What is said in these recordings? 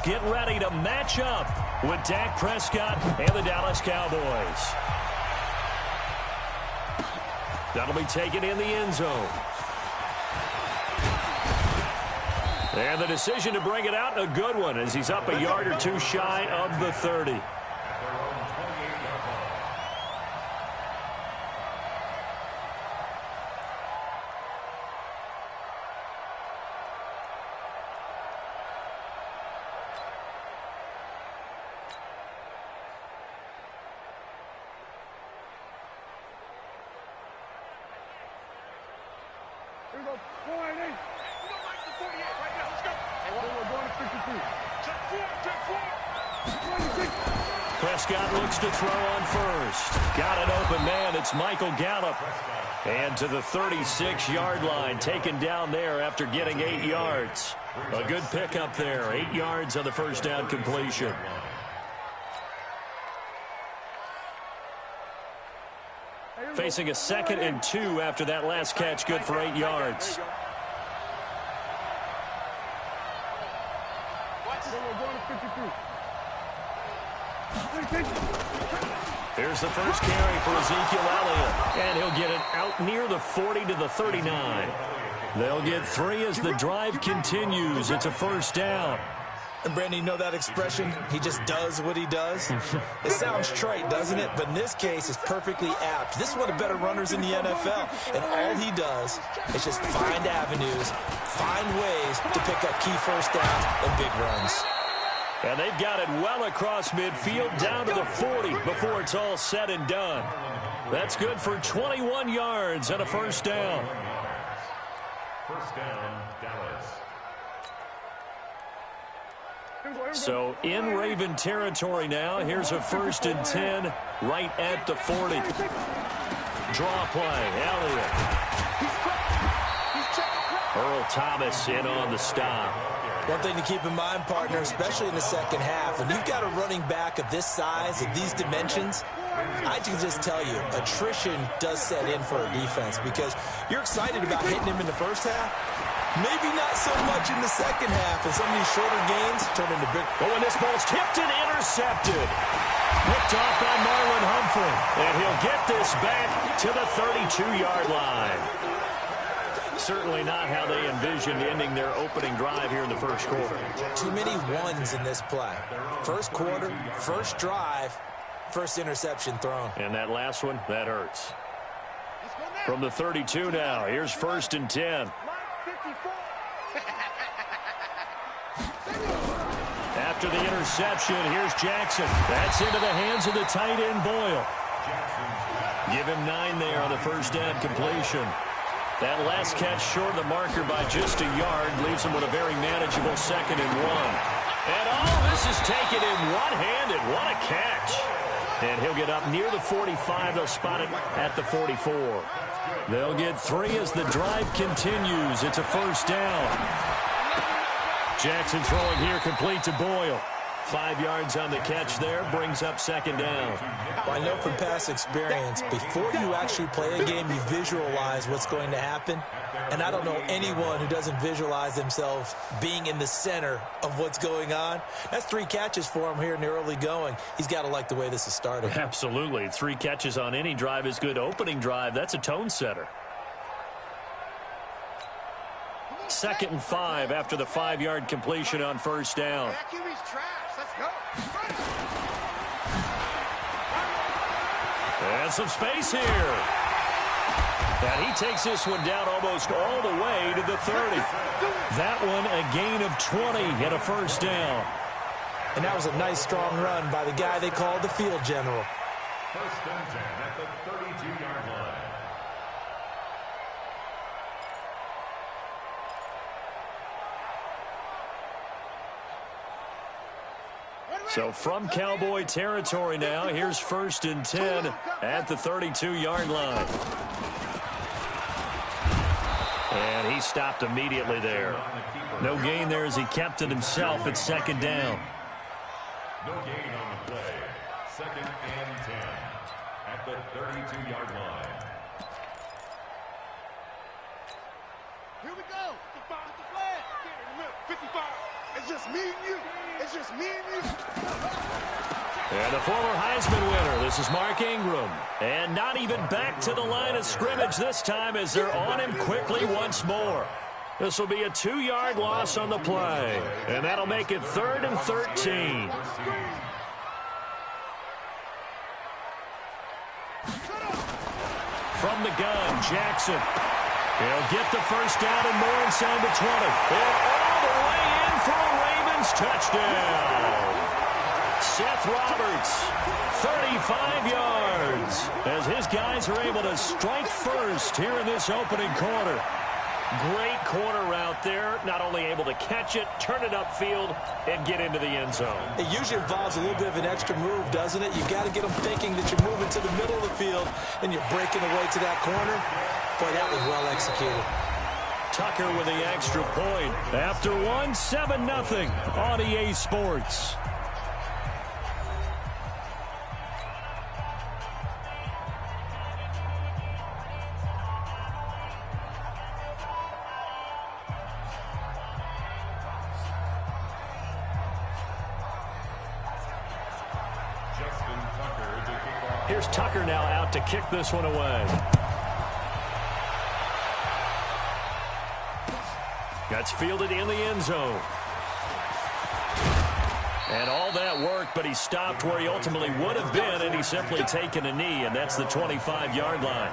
get ready to match up with Dak Prescott and the Dallas Cowboys. That'll be taken in the end zone. And the decision to bring it out, a good one, as he's up a yard or two shy of the 30. Prescott looks to throw on first. Got an open man. It's Michael Gallup. And to the 36-yard line, taken down there after getting 8 yards. A good pickup there. 8 yards on the first down completion. Facing a 2nd and 2 after that last catch, good for 8 yards. Here's the first carry for Ezekiel Elliott, and he'll get it out near the 40 to the 39. They'll get 3 as the drive continues. It's a first down. And, Brandon, you know that expression, he just does what he does? It sounds trite, doesn't it? But in this case, it's perfectly apt. This is one of the better runners in the NFL. And all he does is just find avenues, find ways to pick up key first downs and big runs. And they've got it well across midfield, down to the 40 before it's all said and done. That's good for 21 yards and a first down. First down, Dallas. So in Raven territory now. Here's a 1st and 10 right at the 40. Draw play, Elliott. Earl Thomas in on the stop. One thing to keep in mind, partner, especially in the second half, when you've got a running back of this size, of these dimensions, I can just tell you, attrition does set in for a defense because you're excited about hitting him in the first half. Maybe not so much in the second half, and some of these shorter gains turn into big. Oh, and this ball's tipped and intercepted. Picked off by Marlon Humphrey, and he'll get this back to the 32-yard line. Certainly not how they envisioned ending their opening drive here in the first quarter. Too many ones in this play. First quarter, first drive, first interception thrown. And that last one, that hurts. From the 32 now, here's 1st and 10. After the interception, here's Jackson. That's into the hands of the tight end, Boyle. Give him 9 there on the first down completion. That last catch short of the marker by just a yard leaves him with a very manageable 2nd and 1. And all this is taken in one-handed. What a catch. And he'll get up near the 45. They'll spot it at the 44. They'll get 3 as the drive continues. It's a first down. Jackson throwing here complete to Boyle. 5 yards on the catch there, brings up 2nd down. Well, I know from past experience, before you actually play a game, you visualize what's going to happen. And I don't know anyone who doesn't visualize themselves being in the center of what's going on. That's 3 catches for him here in the early going. He's got to like the way this is starting. Absolutely. 3 catches on any drive is good. Opening drive, that's a tone setter. 2nd and 5 after the 5-yard completion on first down. And some space here. And he takes this one down almost all the way to the 30. That one a gain of 20 and a first down. And that was a nice strong run by the guy they call the field general. First and 10 at the 32-yard line. So from Cowboy territory now, here's 1st and 10 at the 32-yard line. And he stopped immediately there. No gain there as he kept it himself at 2nd down. No gain on the play. 2nd and 10 at the 32-yard line. Here we go. 55 the flag. 55. It's just me and you. It's just me and you. And the former Heisman winner, this is Mark Ingram. And not even back to the line of scrimmage this time as they're on him quickly once more. This will be a 2-yard loss on the play. And that'll make it 3rd and 13. From the gun, Jackson. He'll get the first down and more inside the 20. And all the way in for a Ravens touchdown. Seth Roberts, 35 yards, as his guys are able to strike first here in this opening quarter. Great corner route there, not only able to catch it, turn it upfield, and get into the end zone. It usually involves a little bit of an extra move, doesn't it? You've got to get them thinking that you're moving to the middle of the field, and you're breaking away to that corner. Boy, that was well executed. Tucker with the extra point. After one, 7-0 on EA Sports. Here's Tucker now out to kick this one away. That's fielded in the end zone. And all that worked, but he stopped where he ultimately would have been, and he's simply taken a knee, and that's the 25-yard line.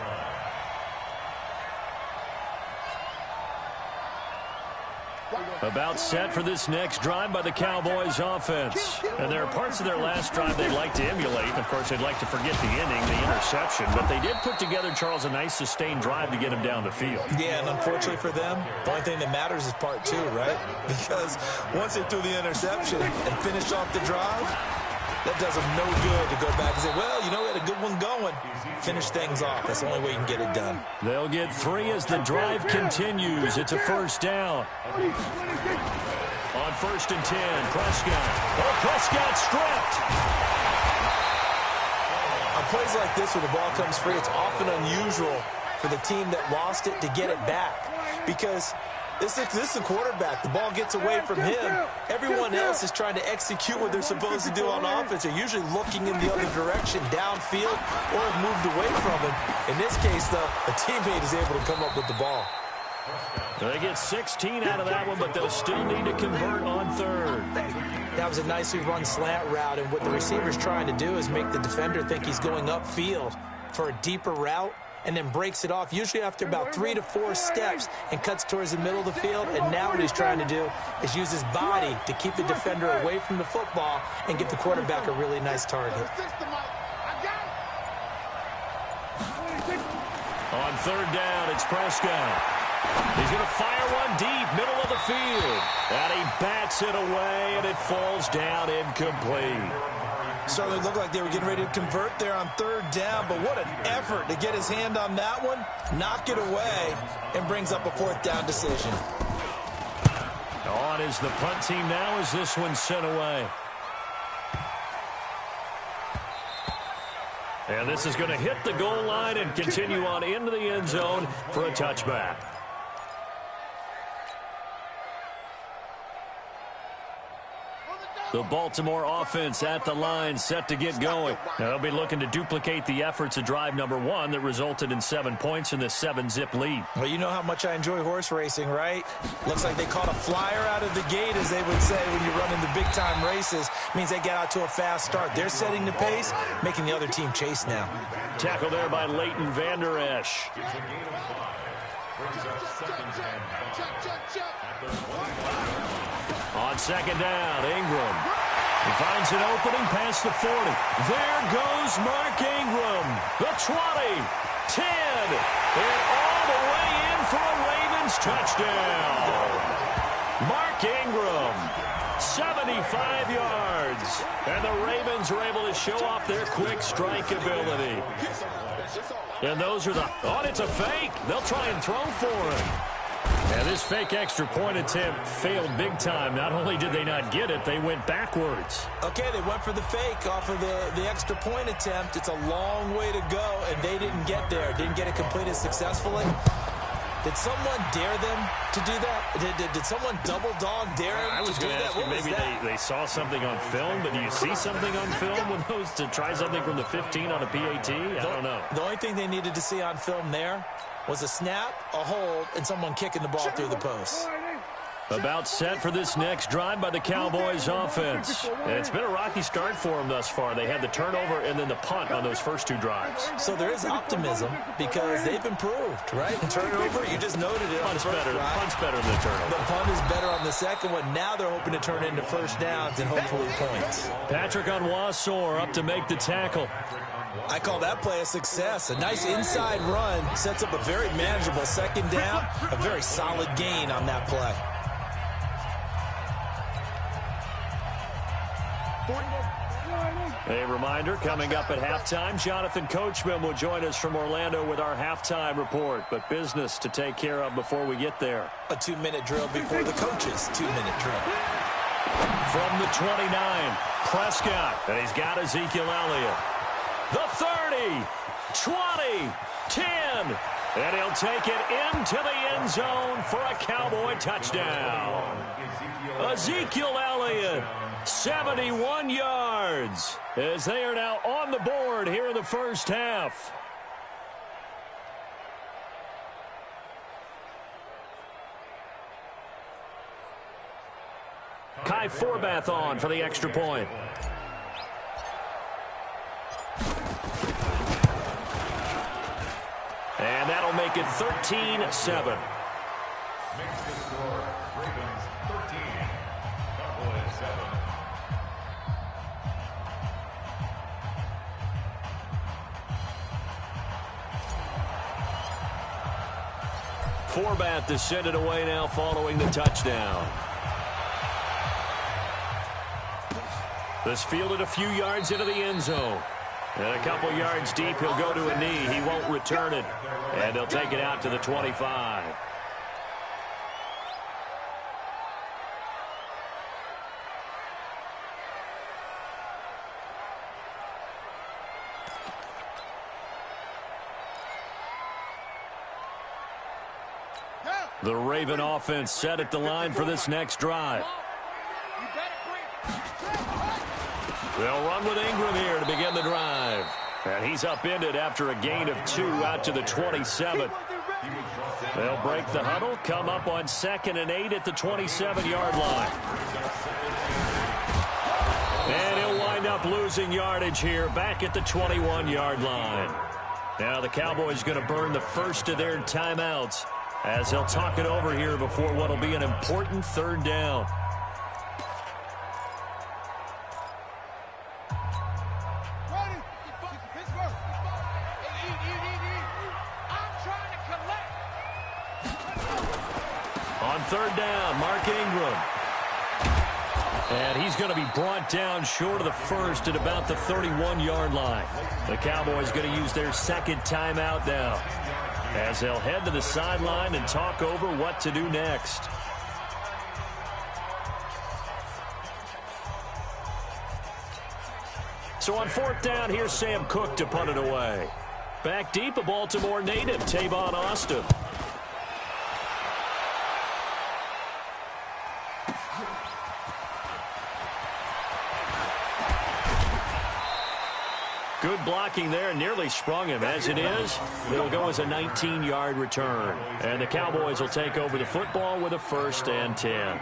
About set for this next drive by the Cowboys offense. And there are parts of their last drive they'd like to emulate. Of course, they'd like to forget the inning, the interception. But they did put together, Charles, a nice sustained drive to get him down the field. Yeah, and unfortunately for them, the only thing that matters is part 2, right? Because once they threw the interception and finished off the drive, that does them no good to go back and say, well, you know, we had a good one going. Finish things off. That's the only way you can get it done. They'll get 3 as the drive continues. It's a first down. On 1st and 10, Prescott. Oh, Prescott stripped. On plays like this, when the ball comes free, it's often unusual for the team that lost it to get it back. Because this is a quarterback. The ball gets away from him. Everyone else is trying to execute what they're supposed to do on offense. They're usually looking in the other direction, downfield, or have moved away from him. In this case, though, a teammate is able to come up with the ball. They get 16 out of that one, but they'll still need to convert on 3rd. That was a nicely run slant route, and what the receiver's trying to do is make the defender think he's going upfield for a deeper route, and then breaks it off, usually after about 3 to 4 steps, and cuts towards the middle of the field. And now what he's trying to do is use his body to keep the defender away from the football and give the quarterback a really nice target. On 3rd down, it's Prescott. He's going to fire one deep, middle of the field. And he bats it away, and it falls down incomplete. Certainly looked like they were getting ready to convert there on 3rd down, but what an effort to get his hand on that one, knock it away, and brings up a 4th down decision. On is the punt team now as this one's sent away. And this is going to hit the goal line and continue on into the end zone for a touchback. The Baltimore offense at the line, set to get going. Now they'll be looking to duplicate the efforts of drive number 1 that resulted in 7 points in the 7-zip lead. Well, you know how much I enjoy horse racing, right? Looks like they caught a flyer out of the gate, as they would say when you're running the big-time races. Means they get out to a fast start. They're setting the pace, making the other team chase now. Tackle there by Leighton Vander Esch. On 2nd down, Ingram. He finds an opening past the 40. There goes Mark Ingram. The 20, 10, and all the way in for a Ravens touchdown. Mark Ingram, 75 yards. And the Ravens are able to show off their quick strike ability. And those are the... Oh, it's a fake. They'll try and throw for him. And this fake extra point attempt failed big time. Not only did they not get it, they went backwards. Okay, they went for the fake off of the extra point attempt. It's a long way to go, and they didn't get there. Didn't get it completed successfully. Did someone dare them to do that? Did someone double dog dare them I was to do going to that? ask you, What was maybe that? they saw something on film, but do you see something on film with those to try something from the 15 on a PAT? I don't know. The only thing they needed to see on film there was a snap, a hold, and someone kicking the ball through the post. About set for this next drive by the Cowboys offense. And it's been a rocky start for them thus far. They had the turnover and then the punt on those first two drives. So there is optimism because they've improved, right? Turnover, you just noted it. Punt's better than the turnover. The punt is better on the second one. Now they're hoping to turn it into first downs and hopefully points. Patrick Onwuasor up to make the tackle. I call that play a success. A nice inside run sets up a very manageable second down. A very solid gain on that play. A reminder, coming up at halftime, Jonathan Coachman will join us from Orlando with our halftime report. But business to take care of before we get there. A 2-minute drill before the coach's 2-minute drill. From the 29, Prescott, and he's got Ezekiel Elliott. The 30, 20, 10, and he'll take it into the end zone for a Cowboy touchdown. Ezekiel Elliott, 71 yards, as they are now on the board here in the first half. Kai Forbath on for the extra point. And that'll make it 13-7. Makes the score, Ravens 13, Cowboys 7. Forbath to send it away now following the touchdown. This fielded a few yards into the end zone. And a couple yards deep, he'll go to a knee. He won't return it. And they'll take it out to the 25. The Raven offense set at the line for this next drive. They'll run with Ingram here to begin the drive. And he's upended after a gain of 2 out to the 27. They'll break the huddle, come up on 2nd and 8 at the 27-yard line. And he'll wind up losing yardage here back at the 21-yard line. Now the Cowboys going to burn the first of their timeouts as they'll talk it over here before what will be an important third down. On third down, Mark Ingram. And he's going to be brought down short of the first at about the 31-yard line. The Cowboys going to use their second timeout now as they'll head to the sideline and talk over what to do next. So on fourth down, here's Sam Cook to punt it away. Back deep, a Baltimore native, Tavon Austin. Good blocking there, nearly sprung him. As it is, it'll go as a 19-yard return. And the Cowboys will take over the football with a 1st and 10.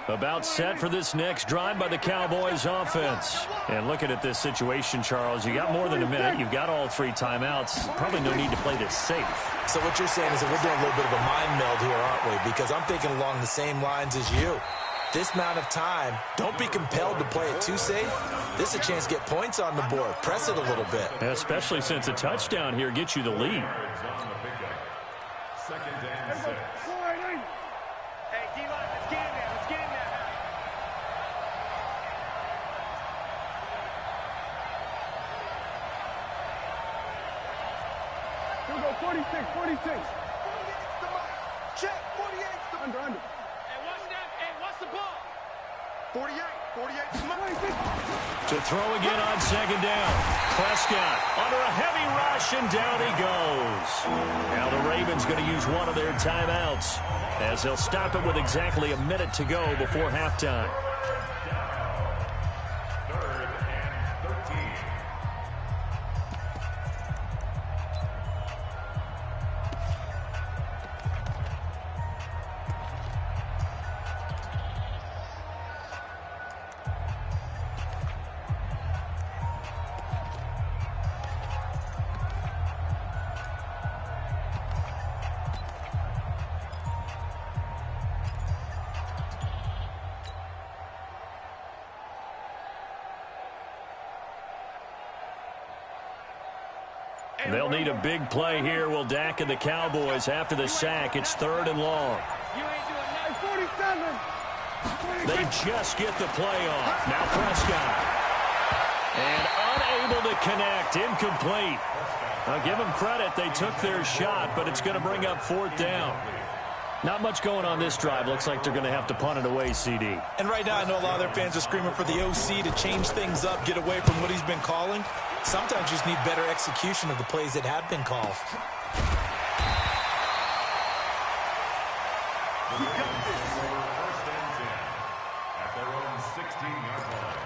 About set for this next drive by the Cowboys offense. And looking at this situation, Charles, you got more than a minute. You've got all 3 timeouts. Probably no need to play this safe. So what you're saying is that we're doing a little bit of a mind meld here, aren't we? Because I'm thinking along the same lines as you. This amount of time, don't be compelled to play it too safe. This is a chance to get points on the board. Press it a little bit. Especially since a touchdown here gets you the lead. 2nd and 6. Hey, D-line, let's get in there. Let's get in there. Here we go, 46, 46. 48's the mark. Check, 48's the Under. Hey, what's that? Hey, what's the ball? 48. To throw again on second down. Prescott under a heavy rush, and down he goes. Now the Ravens going to use one of their timeouts as they'll stop it with exactly a minute to go before halftime. They'll need a big play here. Will Dak and the Cowboys after the sack. It's 3rd and long. They just get the play off. Now Prescott. And unable to connect. Incomplete. I'll give them credit. They took their shot, but it's going to bring up 4th down. Not much going on this drive. Looks like they're going to have to punt it away, CD. And right now I know a lot of their fans are screaming for the OC to change things up, get away from what he's been calling. Sometimes you just need better execution of the plays that have been called. First and 10 at their own 16-yard line.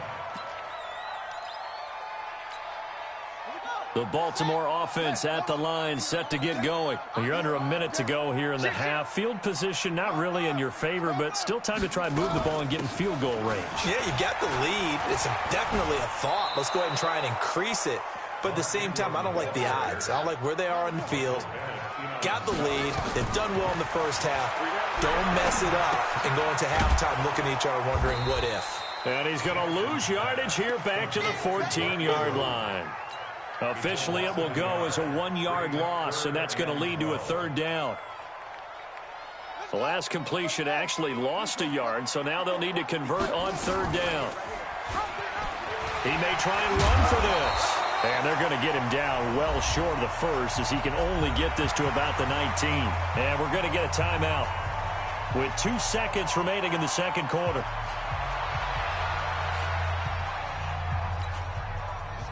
The Baltimore offense at the line, set to get going. You're under a minute to go here in the half. Field position not really in your favor, but still time to try and move the ball and get in field goal range. Yeah, you've got the lead. It's definitely a thought. Let's go ahead and try and increase it. But at the same time, I don't like the odds. I don't like where they are on the field. Got the lead. They've done well in the first half. Don't mess it up and go into halftime looking at each other wondering what if. And he's going to lose yardage here back to the 14-yard line. Officially, it will go as a 1-yard loss, and that's going to lead to a 3rd down. The last completion actually lost a yard, so now they'll need to convert on 3rd down. He may try and run for this. And they're going to get him down well short of the first as he can only get this to about the 19. And we're going to get a timeout with 2 seconds remaining in the second quarter.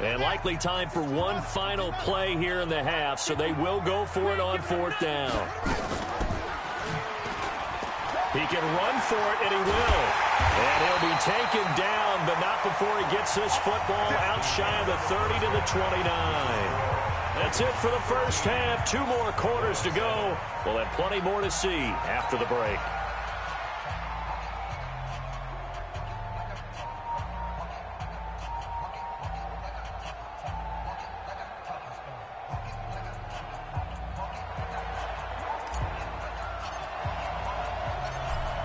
And likely time for one final play here in the half, so they will go for it on 4th down. He can run for it, and he will. And he'll be taken down, but not before he gets this football out shy of the 30 to the 29. That's it for the first half. 2 more quarters to go. We'll have plenty more to see after the break.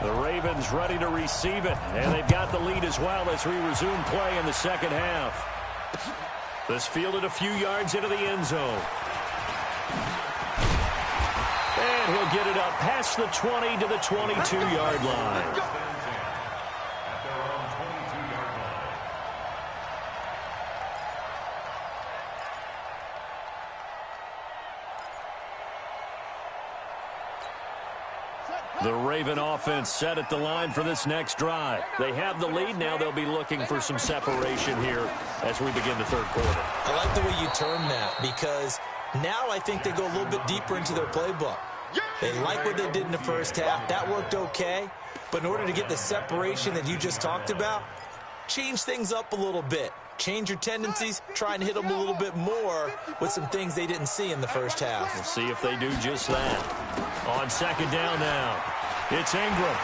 The Ravens ready to receive it, and they've got the lead as well as we resume play in the second half. This fielded a few yards into the end zone. And he'll get it up past the 20 to the 22-yard line. The Raven offense set at the line for this next drive. They have the lead. Now they'll be looking for some separation here as we begin the third quarter. I like the way you term that because now I think they go a little bit deeper into their playbook. They like what they did in the first half. That worked okay. But in order to get the separation that you just talked about, change things up a little bit. Change your tendencies, try and hit them a little bit more with some things they didn't see in the first half. We'll see if they do just that. On second down now, it's Ingram.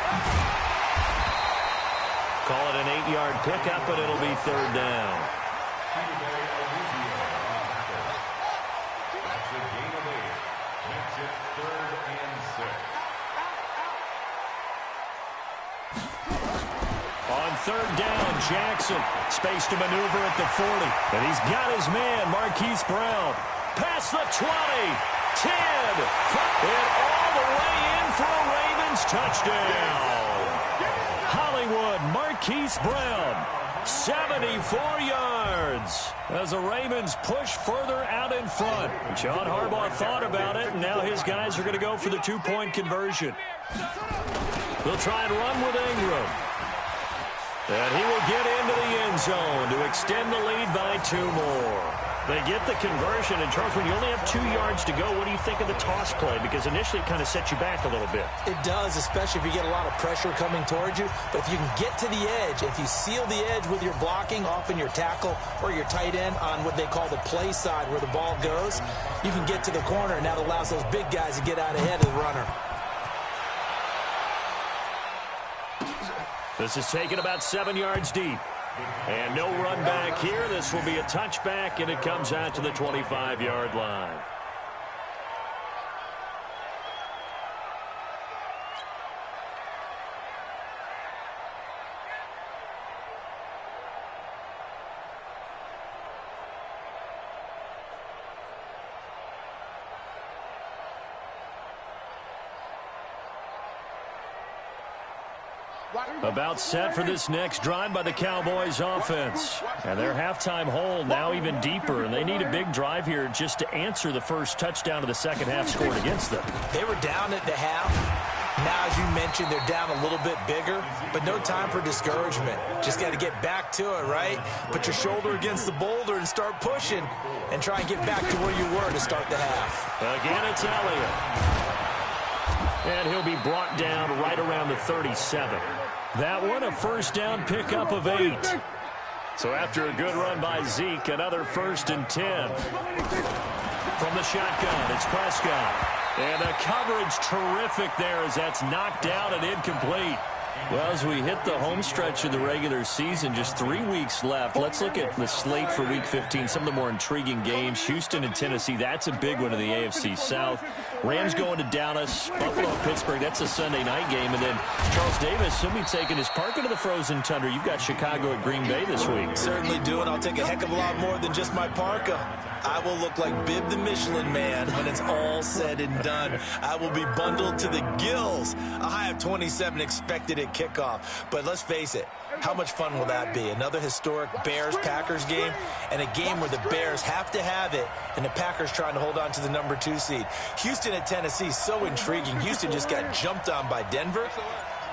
Call it an 8-yard pickup, but it'll be 3rd down. That's a gain of 8. Makes it 3rd and 6. On 3rd down, Jackson. Space to maneuver at the 40. And he's got his man, Marquise Brown. Past the 20, 10, 5, and all the way in for a Ravens touchdown. Hollywood, Marquise Brown, 74 yards. As the Ravens push further out in front. John Harbaugh thought about it, and now his guys are going to go for the 2-point conversion. They'll try and run with Ingram. And he will get into the end zone to extend the lead by 2 more. They get the conversion. And, Charles, when you only have 2 yards to go, what do you think of the toss play? Because initially it kind of sets you back a little bit. It does, especially if you get a lot of pressure coming towards you. But if you can get to the edge, if you seal the edge with your blocking, often your tackle or your tight end on what they call the play side where the ball goes, you can get to the corner, and that allows those big guys to get out ahead of the runner. This is taken about 7 yards deep. And no run back here. This will be a touchback, and it comes out to the 25-yard line. About set for this next drive by the Cowboys offense. And their halftime hole now even deeper, and they need a big drive here just to answer the first touchdown of the second half scored against them. They were down at the half. Now, as you mentioned, they're down a little bit bigger, but no time for discouragement. Just got to get back to it, right? Put your shoulder against the boulder and start pushing and try and get back to where you were to start the half. Again, it's Elliott. And he'll be brought down right around the 37. That one a first down pickup of 8. So after a good run by Zeke, another 1st and 10. From the shotgun, it's Prescott. And the coverage terrific there as that's knocked down and incomplete. Well, as we hit the home stretch of the regular season, just 3 weeks left. Let's look at the slate for Week 15, some of the more intriguing games. Houston and Tennessee, that's a big one in the AFC South. Rams going to Dallas, Buffalo and Pittsburgh, that's a Sunday night game. And then Charles Davis, he'll be taking his parka to the frozen tundra. You've got Chicago at Green Bay this week. Certainly do, and I'll take a heck of a lot more than just my parka. I will look like Bib the Michelin Man when it's all said and done. I will be bundled to the gills. A high of 27 expected at kickoff. But let's face it, how much fun will that be? Another historic Bears-Packers game, and a game where the Bears have to have it, and the Packers trying to hold on to the number 2 seed. Houston at Tennessee, so intriguing. Houston just got jumped on by Denver.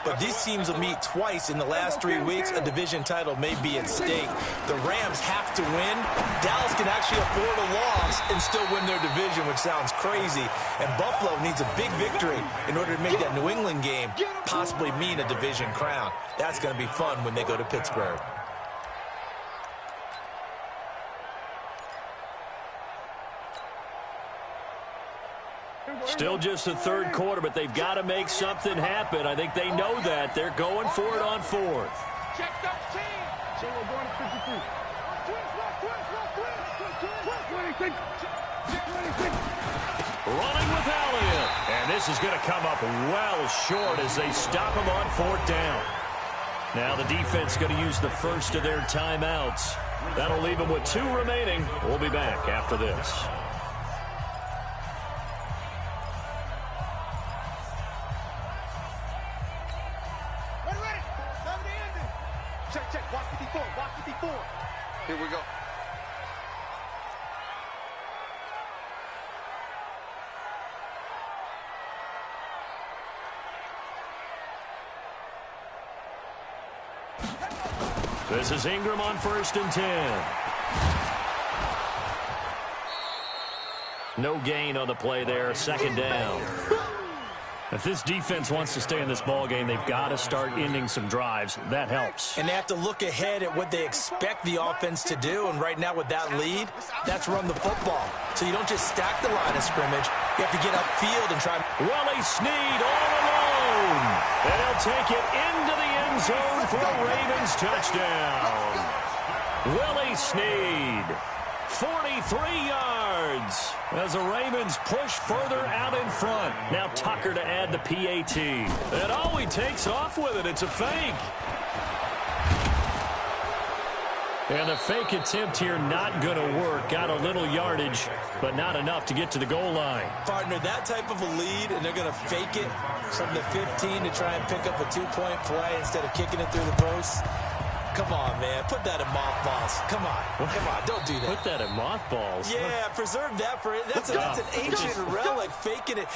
But these teams will meet twice in the last 3 weeks. A division title may be at stake. The Rams have to win. Dallas can actually afford a loss and still win their division, which sounds crazy. And Buffalo needs a big victory in order to make that New England game possibly mean a division crown. That's going to be fun when they go to Pittsburgh. Still just the third quarter, but they've got to make something happen. I think they know that. They're going for it on 4th. Check 13. So we're going to 53. Running with Elliott. And this is going to come up well short as they stop him on 4th down. Now the defense going to use the first of their timeouts. That'll leave them with 2 remaining. We'll be back after this. Check. Watch 54. Watch 54. Here we go. This is Ingram on 1st and 10. No gain on the play there. 2nd down. If this defense wants to stay in this ball game, they've got to start ending some drives. That helps. And they have to look ahead at what they expect the offense to do. And right now with that lead, that's run the football. So you don't just stack the line of scrimmage. You have to get upfield and try. Willie Snead all alone. And he'll take it into the end zone for a Ravens touchdown. Willie Snead. 43 yards as the Ravens push further out in front. Now Tucker to add the PAT. And all he takes off with it, it's a fake. And the fake attempt here not going to work. Got a little yardage, but not enough to get to the goal line. Partner, that type of a lead, and they're going to fake it from the 15 to try and pick up a 2-point play instead of kicking it through the post. come on, man. Put that in mothballs. Come on. Don't do that. Put that in mothballs? Yeah, preserve that for it. That's an ancient relic, faking it.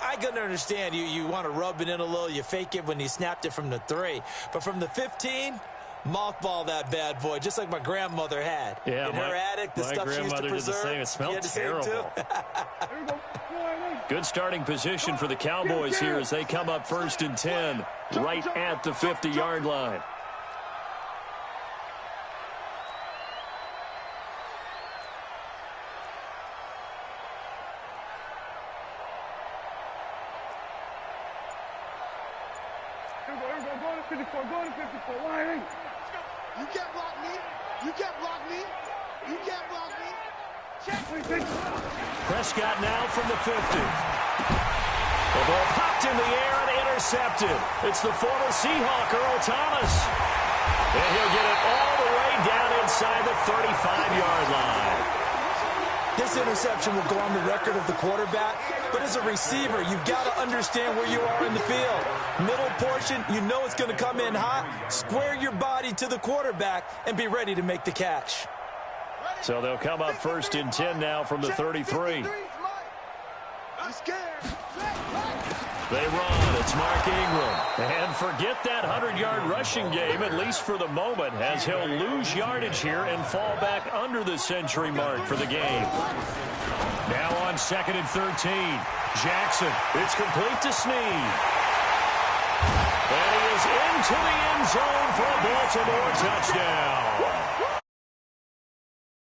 I can understand you want to rub it in a little. You fake it when you snapped it from the 3. But from the 15, mothball that bad boy, just like my grandmother had. Yeah, in her attic, the stuff she used to preserve. Did the same. It smelled terrible. Good starting position for the Cowboys here as they come up 1st and 10, right at the 50-yard line. Go to 54. Go to 54. Line. You can't block me. You can't block me. You can't block me. Check. Prescott now from the 50. The ball popped in the air and intercepted. It's the former Seahawk, Earl Thomas. And he'll get it all the way down inside the 35-yard line. This interception will go on the record of the quarterback, but as a receiver, you've got to understand where you are in the field. Middle portion, you know it's going to come in hot. Square your body to the quarterback and be ready to make the catch. So they'll come up 1st and 10 now from the 33. I'm scared. They run. It's Mark Ingram. And forget that 100-yard rushing game, at least for the moment, as he'll lose yardage here and fall back under the century mark for the game. Now on 2nd and 13. Jackson. It's complete to Snead. And he is into the end zone for a Baltimore touchdown.